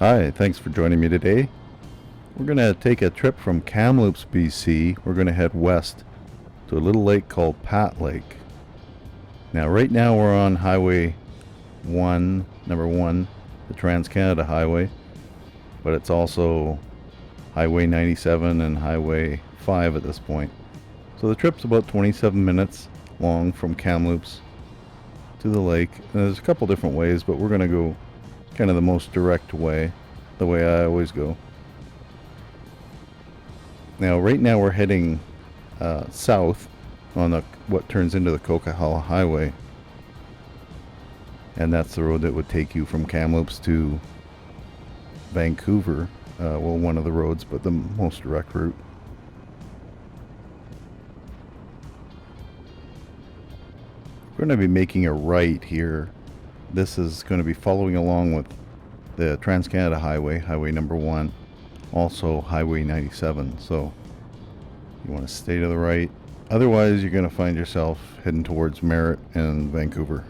Hi, thanks for joining me today. We're going to take a trip from Kamloops BC. We're going to head west to a little lake called Pat Lake. Now, right now we're on Highway 1, number 1, the Trans-Canada Highway, but it's also Highway 97 and Highway 5 at this point. So the trip's about 27 minutes long from Kamloops to the lake. And there's a couple different ways, but we're going to go kind of the most direct way, the way I always go. Now, right now we're heading south on what turns into the Coquihalla Highway, and that's the road that would take you from Kamloops to Vancouver. Well, one of the roads, but the most direct route. We're going to be making a right here. This is going to be following along with the Trans-Canada Highway, Highway number 1, also Highway 97. So you want to stay to the right. Otherwise, you're going to find yourself heading towards Merritt and Vancouver.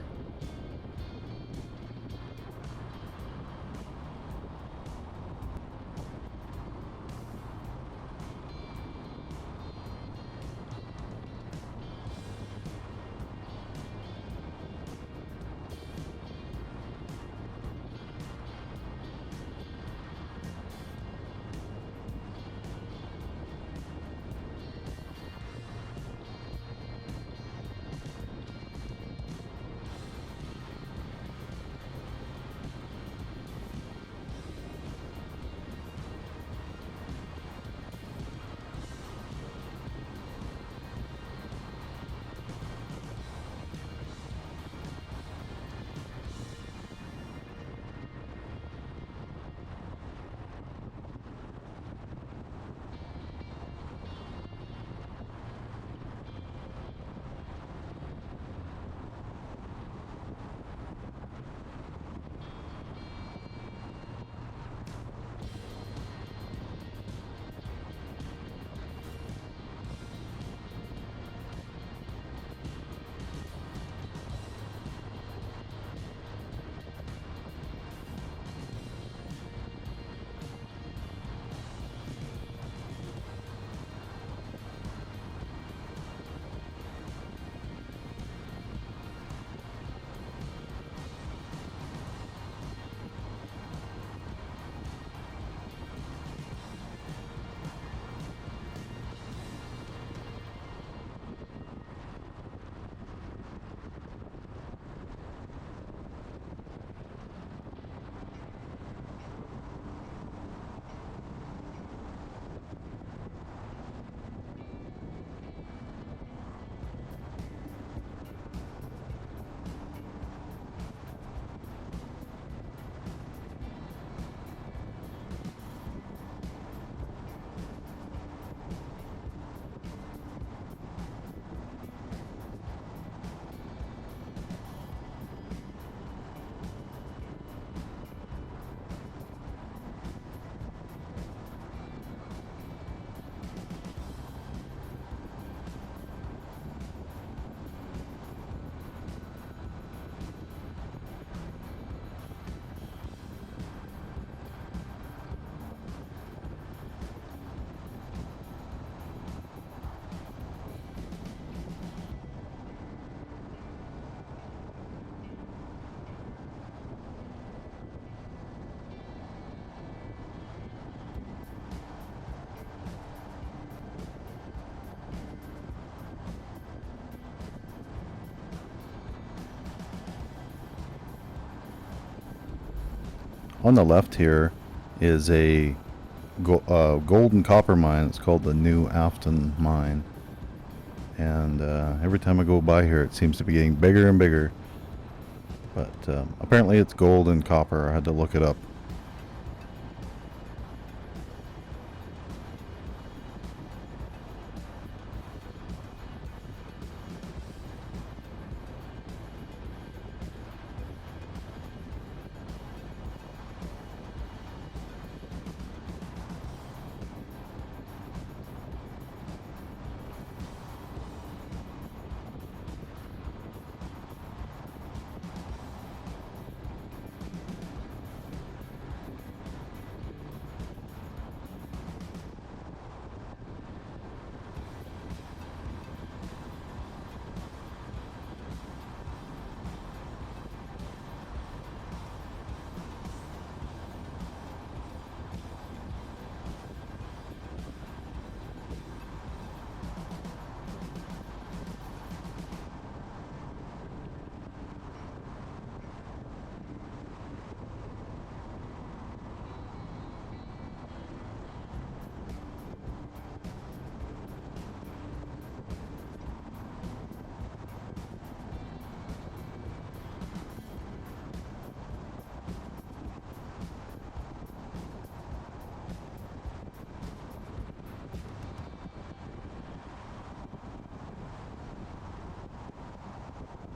On the left here is a gold and copper mine. It's called the New Afton Mine. And every time I go by here, it seems to be getting bigger and bigger. But apparently it's gold and copper. I had to look it up.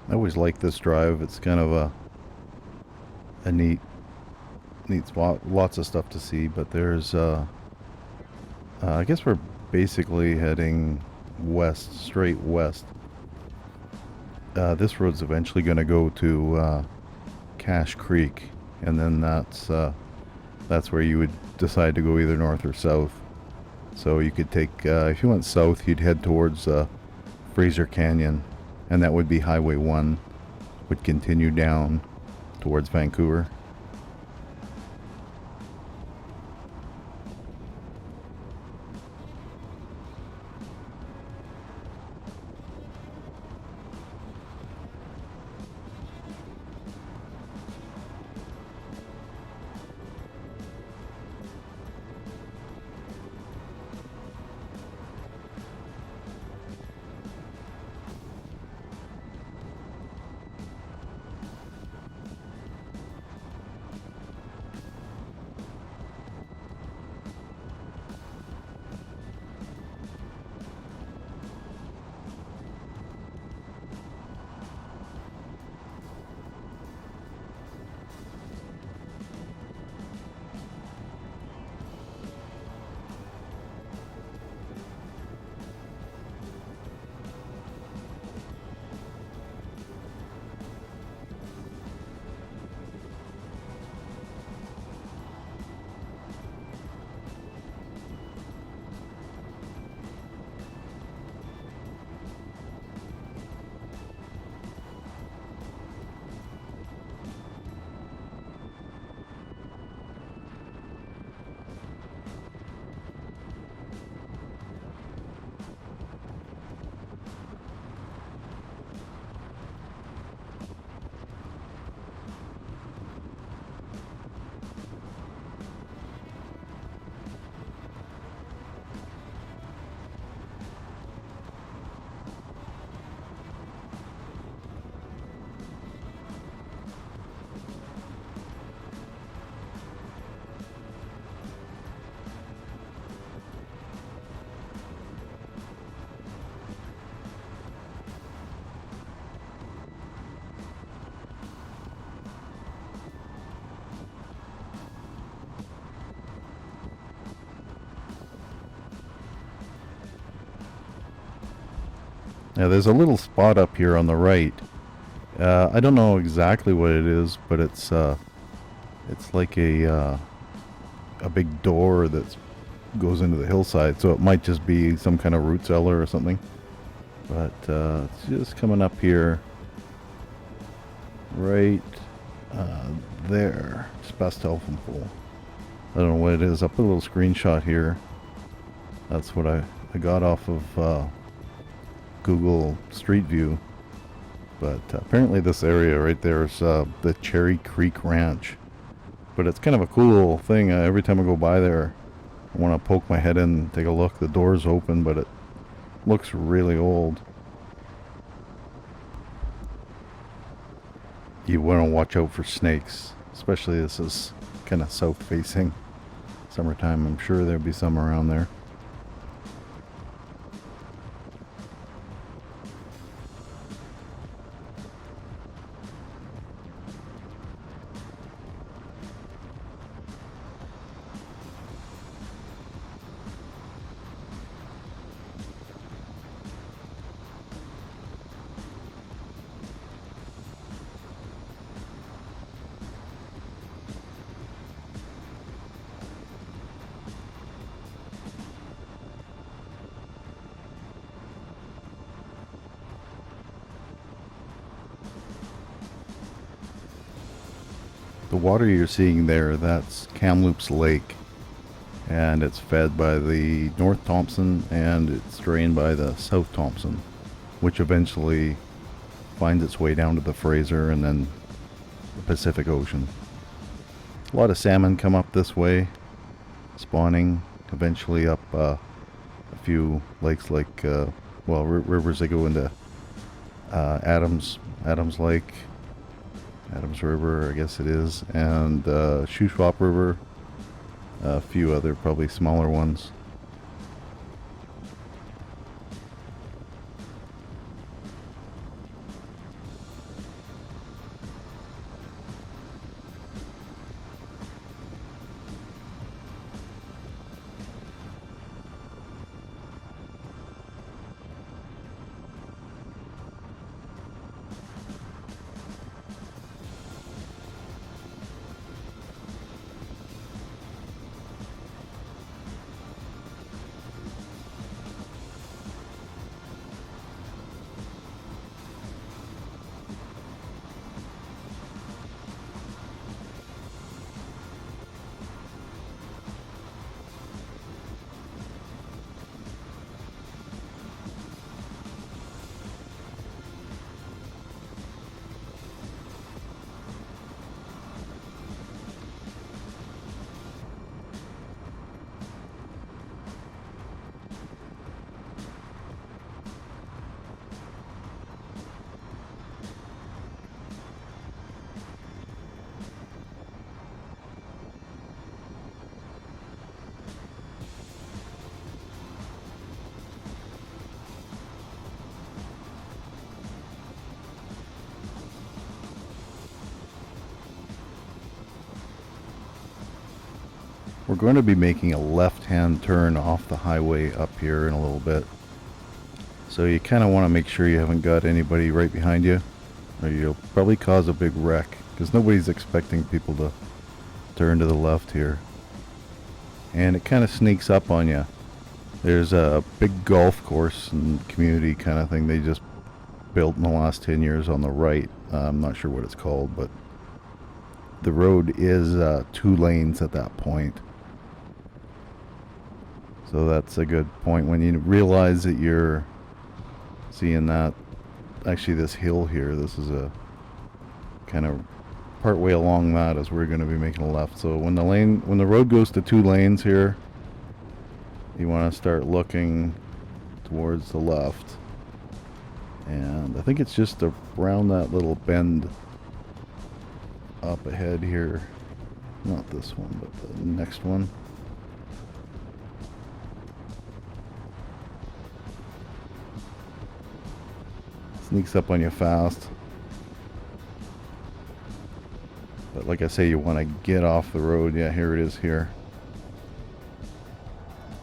I always like this drive. It's kind of a neat spot. Lots of stuff to see, but there's I guess we're basically heading west, straight west. This road's eventually going to go to Cache Creek, and then that's where you would decide to go either north or south. So you could take, if you went south, you'd head towards Fraser Canyon, and that would be Highway 1, would continue down towards Vancouver. Now there's a little spot up here on the right. I don't know exactly what it is, but it's like a big door that goes into the hillside, so it might just be some kind of root cellar or something. But it's just coming up here, right there. It's past telephone pole. I don't know what it is. I'll put a little screenshot here. That's what I got off of Google Street View. But apparently this area right there is the Cherry Creek Ranch. But it's kind of a cool thing. Every time I go by there, I want to poke my head in and take a look. The door's open, but it looks really old. You want to watch out for snakes, especially this is kind of south facing. Summertime, I'm sure there'll be some around there. The water you're seeing there, that's Kamloops Lake, and it's fed by the North Thompson and it's drained by the South Thompson, which eventually finds its way down to the Fraser and then the Pacific Ocean. A lot of salmon come up this way, spawning eventually up a few lakes like, rivers that go into Adams Lake, Adams River, I guess it is, and Shuswap River, a few other probably smaller ones. We're going to be making a left-hand turn off the highway up here in a little bit. So you kind of want to make sure you haven't got anybody right behind you, or you'll probably cause a big wreck, because nobody's expecting people to turn to the left here. And it kind of sneaks up on you. There's a big golf course and community kind of thing they just built in the last 10 years on the right. I'm not sure what it's called, but the road is 2 lanes at that point. So that's a good point. When you realize that you're seeing that, actually this hill here, this is a kind of part way along that as we're going to be making a left. So when the road goes to 2 lanes here, you want to start looking towards the left. And I think it's just around that little bend up ahead here. Not this one, but the next one. Sneaks up on you fast. But like I say, you want to get off the road. Yeah, here it is here.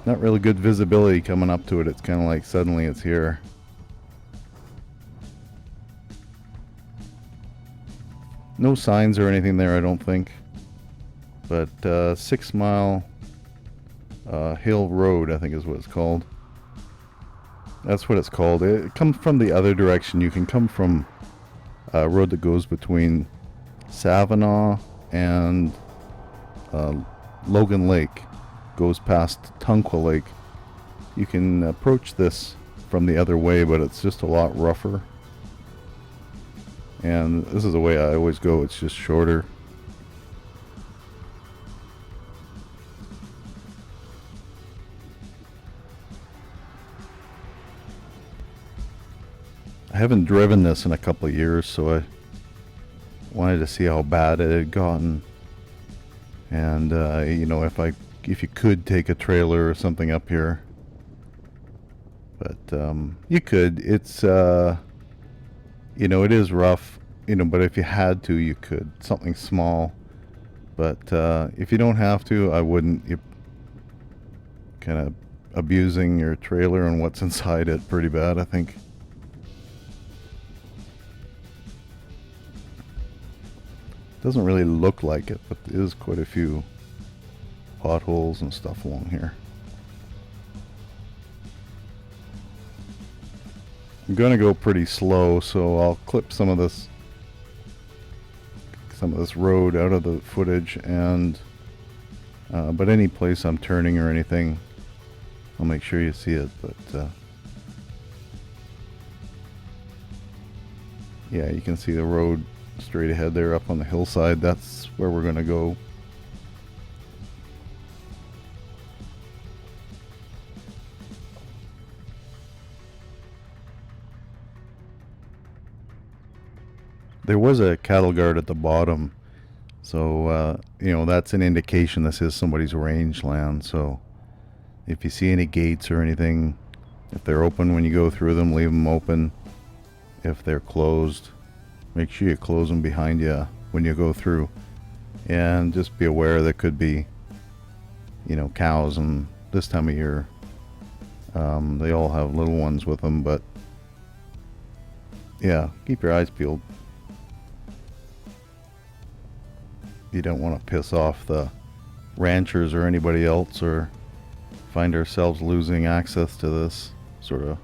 Not really good visibility coming up to it. It's kind of like suddenly it's here. No signs or anything there, I don't think. But 6 Mile Hill Road, I think is what it's called. That's what it's called. It comes from the other direction. You can come from a road that goes between Savinaw and Logan Lake. Goes past Tunqua Lake. You can approach this from the other way, but it's just a lot rougher. And this is the way I always go. It's just shorter. I haven't driven this in a couple of years, so I wanted to see how bad it had gotten. And you know, if you could take a trailer or something up here. But you could. It's you know, it is rough, you know, but if you had to, you could. Something small. But if you don't have to, I wouldn't. You're kind of abusing your trailer and what's inside it pretty bad, I think. Doesn't really look like it, but there is quite a few potholes and stuff along here. I'm gonna go pretty slow, so I'll clip some of this road out of the footage, and but any place I'm turning or anything, I'll make sure you see it. But yeah, you can see the road straight ahead there up on the hillside. That's where we're gonna go. There was a cattle guard at the bottom, so you know, that's an indication this is somebody's rangeland. So if you see any gates or anything, if they're open when you go through them, leave them open. If they're closed, make sure you close them behind you when you go through. And just be aware there could be, you know, cows, and this time of year they all have little ones with them. But yeah, keep your eyes peeled. You don't want to piss off the ranchers or anybody else, or find ourselves losing access to this sort of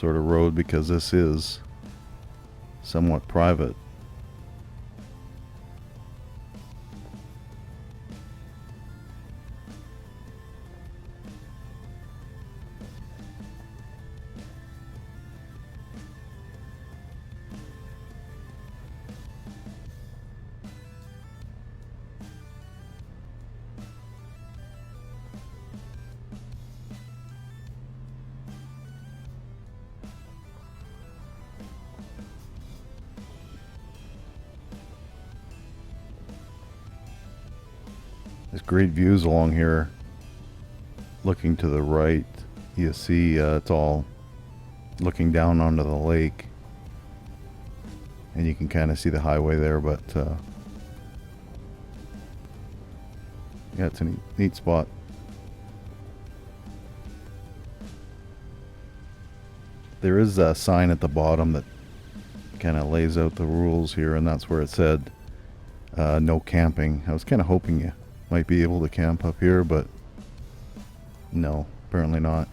road, because this is somewhat private. There's great views along here. Looking to the right, you see it's all looking down onto the lake, and you can kind of see the highway there. But Yeah, it's a neat spot. There is a sign at the bottom that kind of lays out the rules here, and that's where it said no camping. I was kind of hoping you might be able to camp up here, but no, apparently not.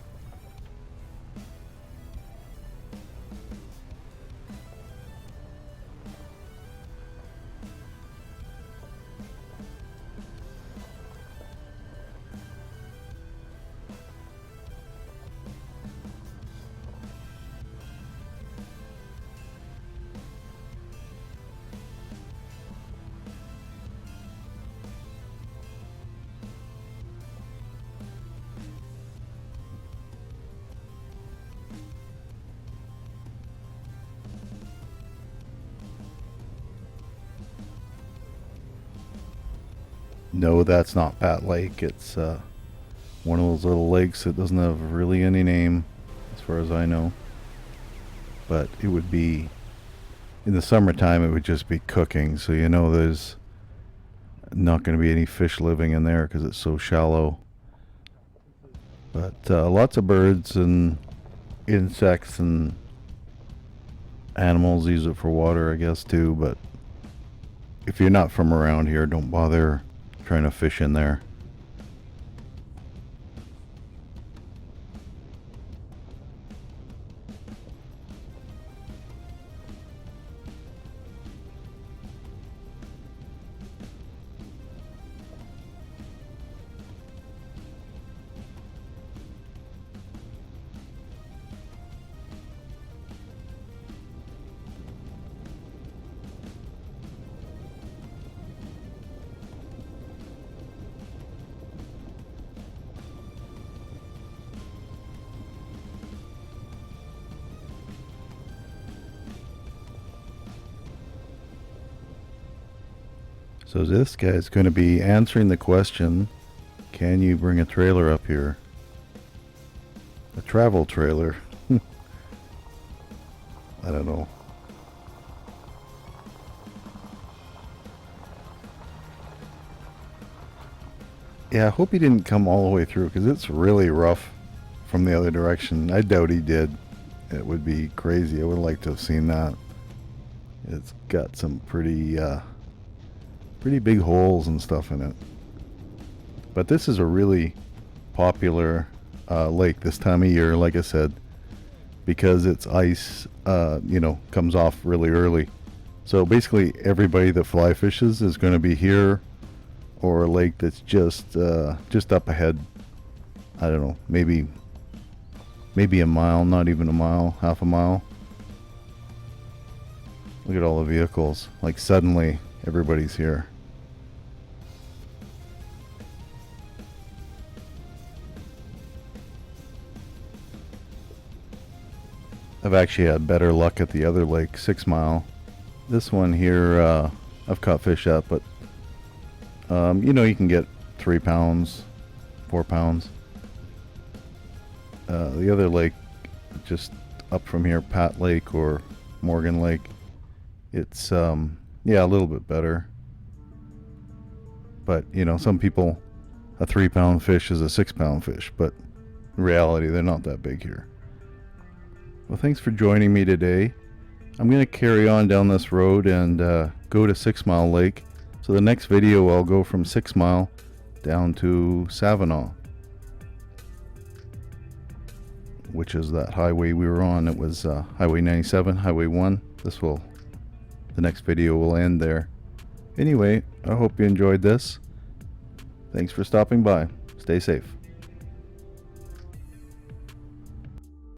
No, that's not Pat Lake. It's one of those little lakes that doesn't have really any name, as far as I know. But it would be, in the summertime, it would just be cooking. So you know there's not going to be any fish living in there because it's so shallow. But lots of birds and insects and animals use it for water, I guess, too. But if you're not from around here, don't bother trying to fish in there. So this guy's going to be answering the question, can you bring a trailer up here? A travel trailer. I don't know. Yeah, I hope he didn't come all the way through because it's really rough from the other direction. I doubt he did. It would be crazy. I would like to have seen that. It's got some pretty big holes and stuff in it. But this is a really popular lake this time of year, like I said, because its ice, comes off really early. So basically everybody that fly fishes is going to be here or a lake that's just up ahead. I don't know, maybe a mile, not even a mile, half a mile. Look at all the vehicles. Like suddenly everybody's here. I've actually had better luck at the other lake, 6 Mile. This one here, I've caught fish at, but you can get 3 pounds, 4 pounds. The other lake, just up from here, Pat Lake or Morgan Lake, it's a little bit better. But some people, a 3 pound fish is a 6 pound fish, but in reality they're not that big here. Well, thanks for joining me today. I'm going to carry on down this road and go to 6 Mile Lake. So the next video I'll go from 6 Mile down to Savinaw, which is that highway we were on. It was Highway 97, Highway 1. The next video will end there. Anyway, I hope you enjoyed this. Thanks for stopping by. Stay safe.